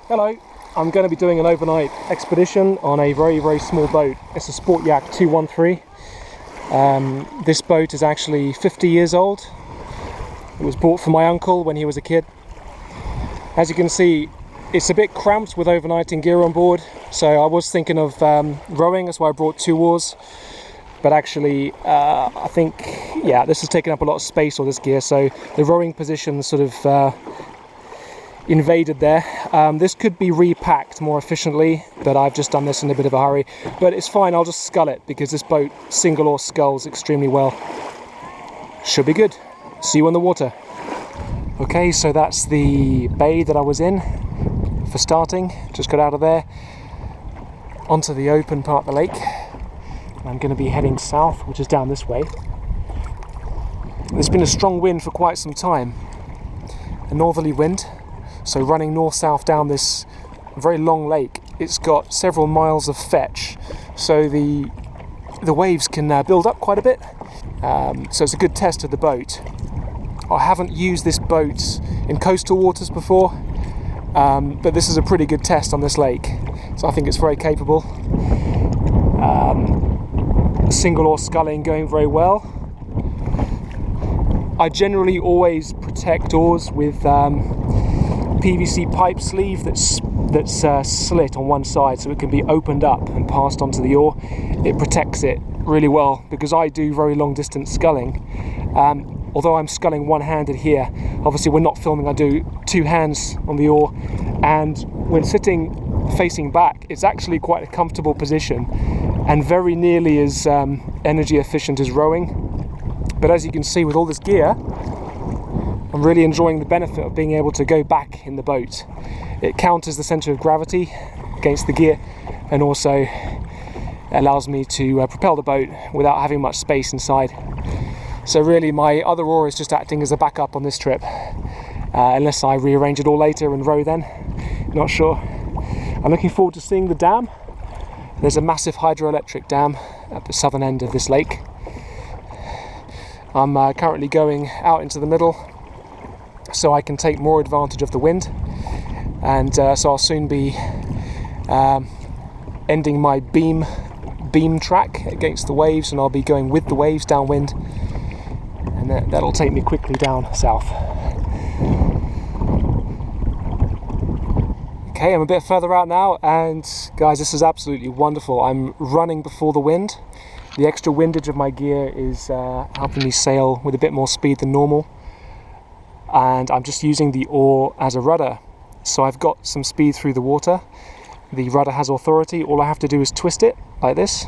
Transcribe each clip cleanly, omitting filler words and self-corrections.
Hello, I'm going to be doing an overnight expedition on a very small boat. It's a Sportyak 213. This boat is actually 50 years old. It was bought for my uncle when he was a kid. As you can see, it's a bit cramped with overnighting gear on board, so I was thinking of rowing, that's why I brought 2 oars. But actually, I think, yeah, this has taken up a lot of space, all this gear, so the rowing position sort of invaded there. This could be repacked more efficiently, but I've just done this in a bit of a hurry. But it's fine, I'll just scull it, because this boat single-oar sculls extremely well. Should be good. See you on the water. Okay, so that's the bay that I was in for starting. Just got out of there onto the open part of the lake. I'm going to be heading south, which is down this way. There's been a strong wind for quite some time, a northerly wind, so running north-south down this very long lake. It's got several miles of fetch, so the waves can build up quite a bit, so it's a good test of the boat. I haven't used this boat in coastal waters before, but this is a pretty good test on this lake, so I think it's very capable. Single-oar sculling going very well. I generally always protect oars with PVC pipe sleeve that's slit on one side, so it can be opened up and passed onto the oar. It protects it really well, because I do very long distance sculling. Although I'm sculling one-handed here, obviously we're not filming, I do 2 hands on the oar, and when sitting facing back, it's actually quite a comfortable position and very nearly as energy efficient as rowing. But as you can see, with all this gear, I'm really enjoying the benefit of being able to go back in the boat. It counters the center of gravity against the gear, and also allows me to propel the boat without having much space inside. So really my other oar is just acting as a backup on this trip, unless I rearrange it all later and row then, not sure. I'm looking forward to seeing the dam. There's a massive hydroelectric dam at the southern end of this lake. I'm currently going out into the middle so I can take more advantage of the wind, and so I'll soon be ending my beam track against the waves, and I'll be going with the waves downwind, and that'll take me quickly down south. Okay, I'm a bit further out now, and guys, this is absolutely wonderful. I'm running before the wind. The extra windage of my gear is helping me sail with a bit more speed than normal, and I'm just using the oar as a rudder, so I've got some speed through the water. The rudder has authority. All I have to do is twist it like this,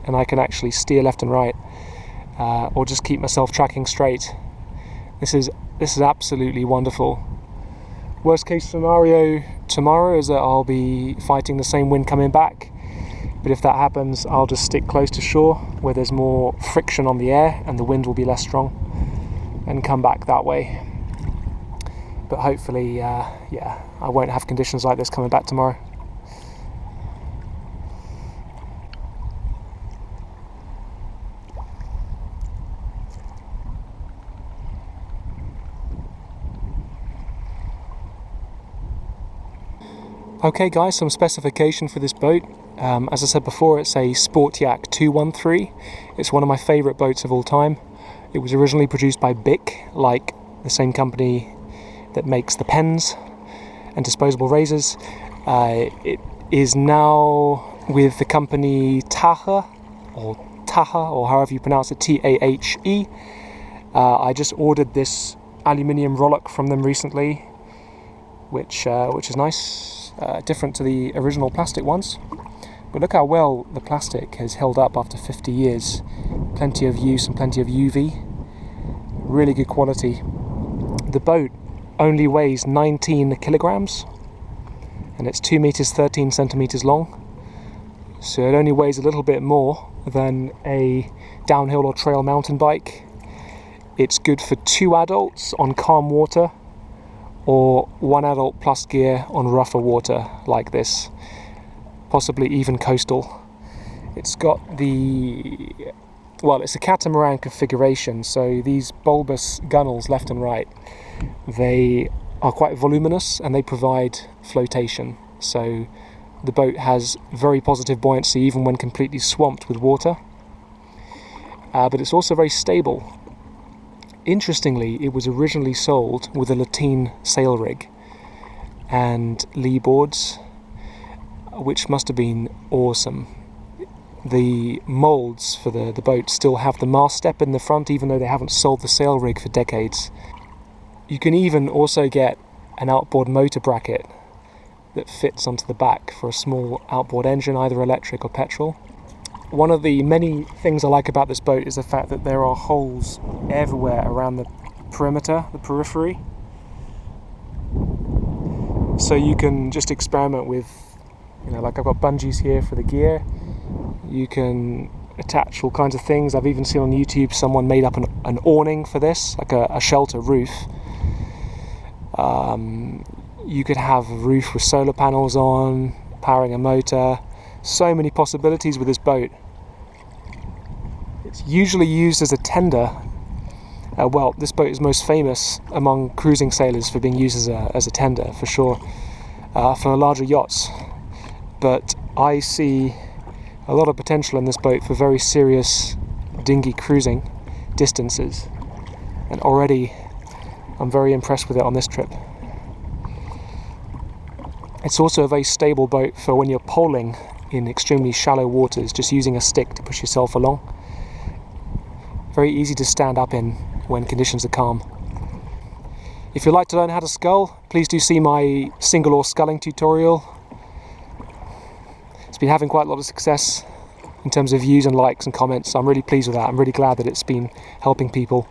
and I can actually steer left and right, or just keep myself tracking straight. This is absolutely wonderful. Worst case scenario tomorrow is that I'll be fighting the same wind coming back, but if that happens, I'll just stick close to shore where there's more friction on the air and the wind will be less strong, and come back that way. But hopefully, yeah, I won't have conditions like this coming back tomorrow. Okay guys, some specification for this boat. As I said before, it's a Sportyak 213. It's one of my favourite boats of all time. It was originally produced by Bic, like the same company that makes the pens and disposable razors. It is now with the company Taha, or however you pronounce it, T-A-H-E. I just ordered this aluminium rollock from them recently, which is nice. Different to the original plastic ones, but look how well the plastic has held up after 50 years. Plenty of use and plenty of UV. Really good quality. The boat only weighs 19 kilograms, and it's 2 meters 13 centimeters long, so it only weighs a little bit more than a downhill or trail mountain bike. It's good for 2 adults on calm water, or 1 adult plus gear on rougher water like this, possibly even coastal. It's got it's a catamaran configuration, so these bulbous gunnels left and right, they are quite voluminous and they provide flotation. So the boat has very positive buoyancy even when completely swamped with water. But it's also very stable. Interestingly, it was originally sold with a lateen sail rig and lee boards, which must have been awesome. The moulds for the boat still have the mast step in the front, even though they haven't sold the sail rig for decades. You can even also get an outboard motor bracket that fits onto the back for a small outboard engine, either electric or petrol. One of the many things I like about this boat is the fact that there are holes everywhere around the perimeter, the periphery. So you can just experiment with, like I've got bungees here for the gear. You can attach all kinds of things. I've even seen on YouTube someone made up an awning for this, like a shelter roof. You could have a roof with solar panels on, powering a motor. So many possibilities with this boat. It's usually used as a tender. Well, this boat is most famous among cruising sailors for being used as a tender, for sure, for larger yachts. But I see a lot of potential in this boat for very serious dinghy cruising distances. And already I'm very impressed with it on this trip. It's also a very stable boat for when you're poling in extremely shallow waters, just using a stick to push yourself along. Very easy to stand up in when conditions are calm. If you'd like to learn how to scull, please do see my single-oar sculling tutorial. It's been having quite a lot of success in terms of views and likes and comments. I'm really pleased with that. I'm really glad that it's been helping people.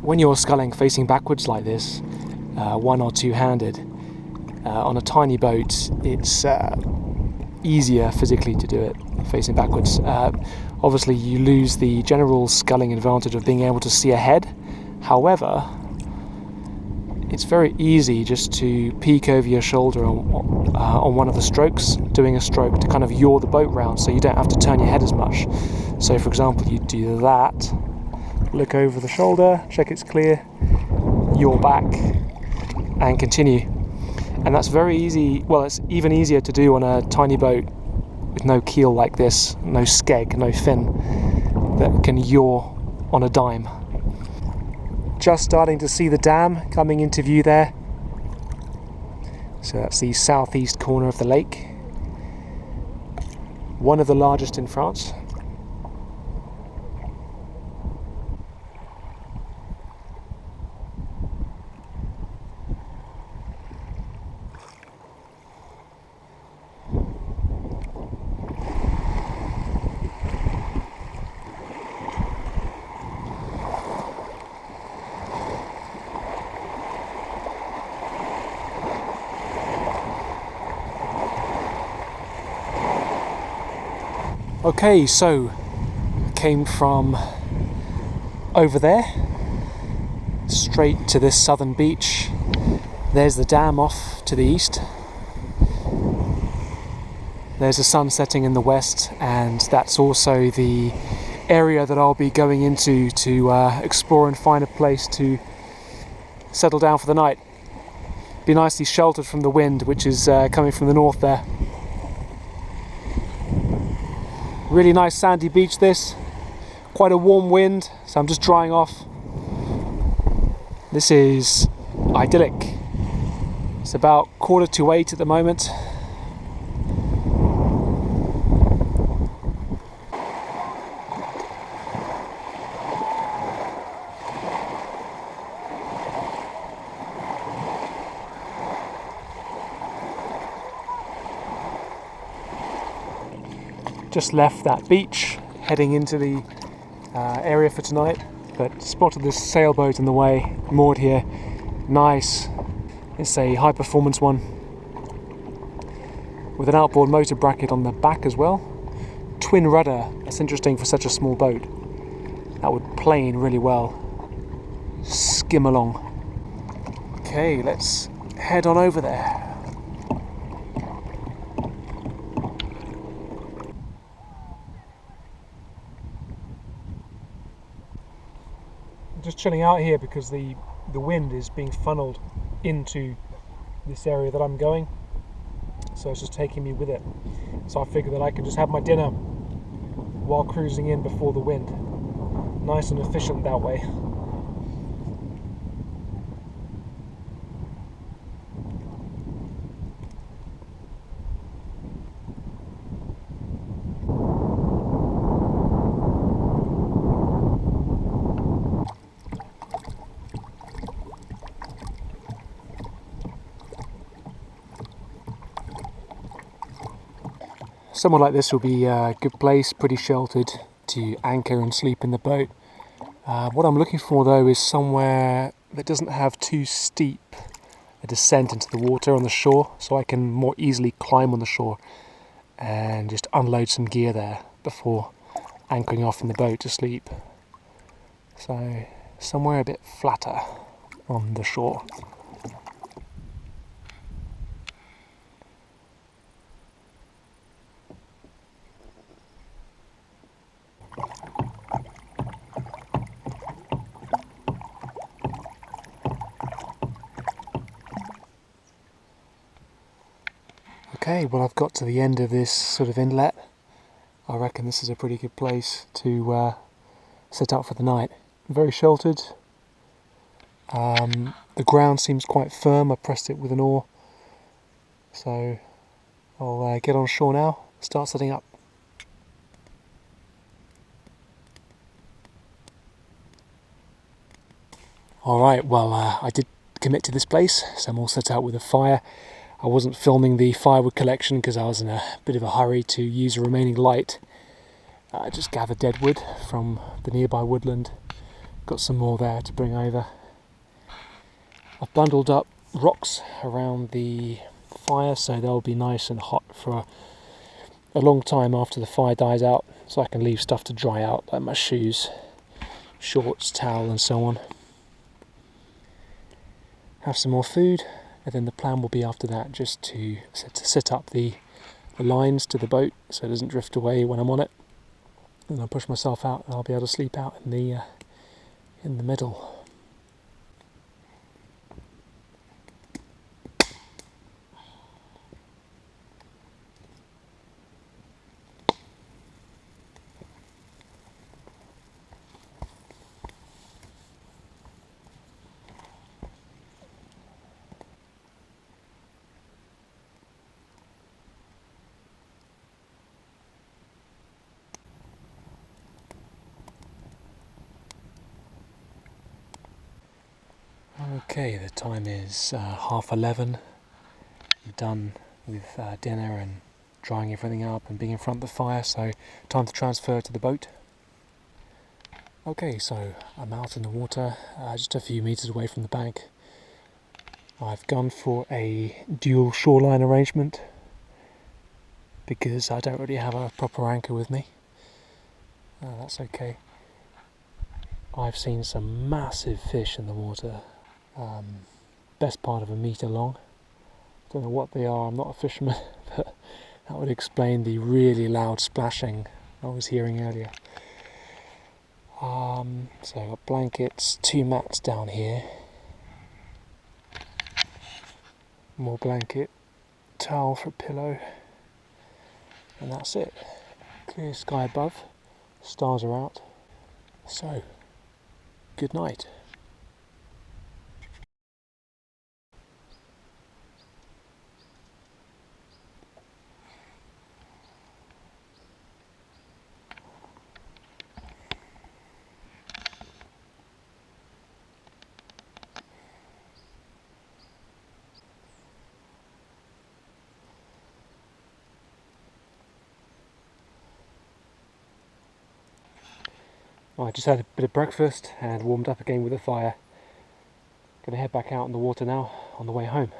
When you're sculling facing backwards like this, one or two-handed, on a tiny boat, it's easier physically to do it facing backwards. Obviously you lose the general sculling advantage of being able to see ahead. However, it's very easy just to peek over your shoulder on one of the strokes, doing a stroke to kind of yaw the boat round so you don't have to turn your head as much. So for example, you do that, look over the shoulder, check it's clear, yaw back and continue. And that's very easy. Well, it's even easier to do on a tiny boat with no keel like this, no skeg, no fin, that can yaw on a dime. Just starting to see the dam coming into view there. So that's the southeast corner of the lake. One of the largest in France. Okay, so came from over there straight to this southern beach. There's the dam off to the east. There's the sun setting in the west, and that's also the area that I'll be going into to explore and find a place to settle down for the night. Be nicely sheltered from the wind, which is coming from the north there. Really nice sandy beach this, quite a warm wind, so I'm just drying off. This is idyllic. It's about 7:45 at the moment. just left that beach, heading into the area for tonight, but spotted this sailboat in the way, moored here. Nice. It's a high performance one with an outboard motor bracket on the back as well. Twin rudder, that's interesting for such a small boat. That would plane really well. Skim along. Okay, let's head on over there. I'm just chilling out here because the wind is being funneled into this area that I'm going, so it's just taking me with it. So I figured that I could just have my dinner while cruising in before the wind. Nice and efficient that way. Somewhere like this will be a good place, pretty sheltered, to anchor and sleep in the boat. What I'm looking for though is somewhere that doesn't have too steep a descent into the water on the shore, so I can more easily climb on the shore and just unload some gear there before anchoring off in the boat to sleep. So somewhere a bit flatter on the shore. Okay, well, I've got to the end of this sort of inlet. I reckon this is a pretty good place to set up for the night. Very sheltered. The ground seems quite firm. I pressed it with an oar. So I'll get on shore now, start setting up. Alright, well, I did commit to this place, so I'm all set out with a fire. I wasn't filming the firewood collection because I was in a bit of a hurry to use the remaining light. I just gathered dead wood from the nearby woodland. Got some more there to bring over. I've bundled up rocks around the fire so they'll be nice and hot for a long time after the fire dies out, so I can leave stuff to dry out like my shoes, shorts, towel and so on. Have some more food, and then the plan will be after that just to set up the lines to the boat so it doesn't drift away when I'm on it. Then I'll push myself out and I'll be able to sleep out in the middle. Okay, the time is 11:30. I'm done with dinner and drying everything up and being in front of the fire, so time to transfer to the boat. Okay, so I'm out in the water, just a few meters away from the bank. I've gone for a dual shoreline arrangement because I don't really have a proper anchor with me. That's okay. I've seen some massive fish in the water. Best part of a metre long. Don't know what they are, I'm not a fisherman, but that would explain the really loud splashing I was hearing earlier. So I've got blankets, 2 mats down here, more blanket, towel for a pillow, and that's it. Clear sky above, stars are out, so good night. I just had a bit of breakfast and warmed up again with a fire. Gonna head back out in the water now on the way home.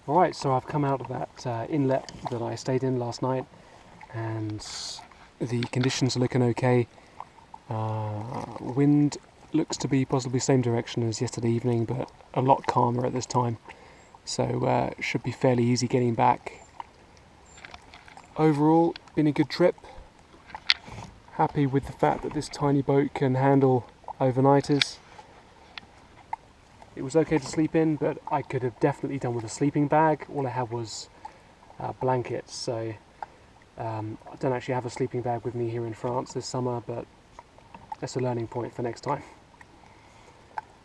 Alright, so I've come out of that inlet that I stayed in last night, and the conditions are looking okay. Wind looks to be possibly same direction as yesterday evening, but a lot calmer at this time, so should be fairly easy getting back. Overall, been a good trip. Happy with the fact that this tiny boat can handle overnighters. It was okay to sleep in, but I could have definitely done with a sleeping bag. All I had was blankets, so I don't actually have a sleeping bag with me here in France this summer, but that's a learning point for next time.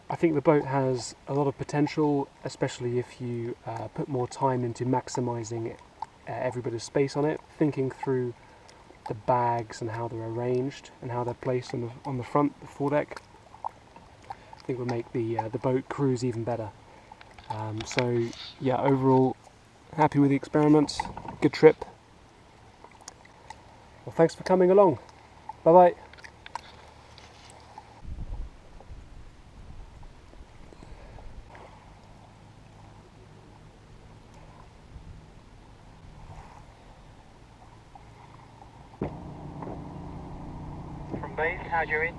I think the boat has a lot of potential, especially if you put more time into maximising every bit of space on it, thinking through the bags and how they're arranged and how they're placed on the front, the foredeck. I think will make the boat cruise even better. So yeah, overall happy with the experiment. Good trip. Well, thanks for coming along. Bye bye. From base, how do you read?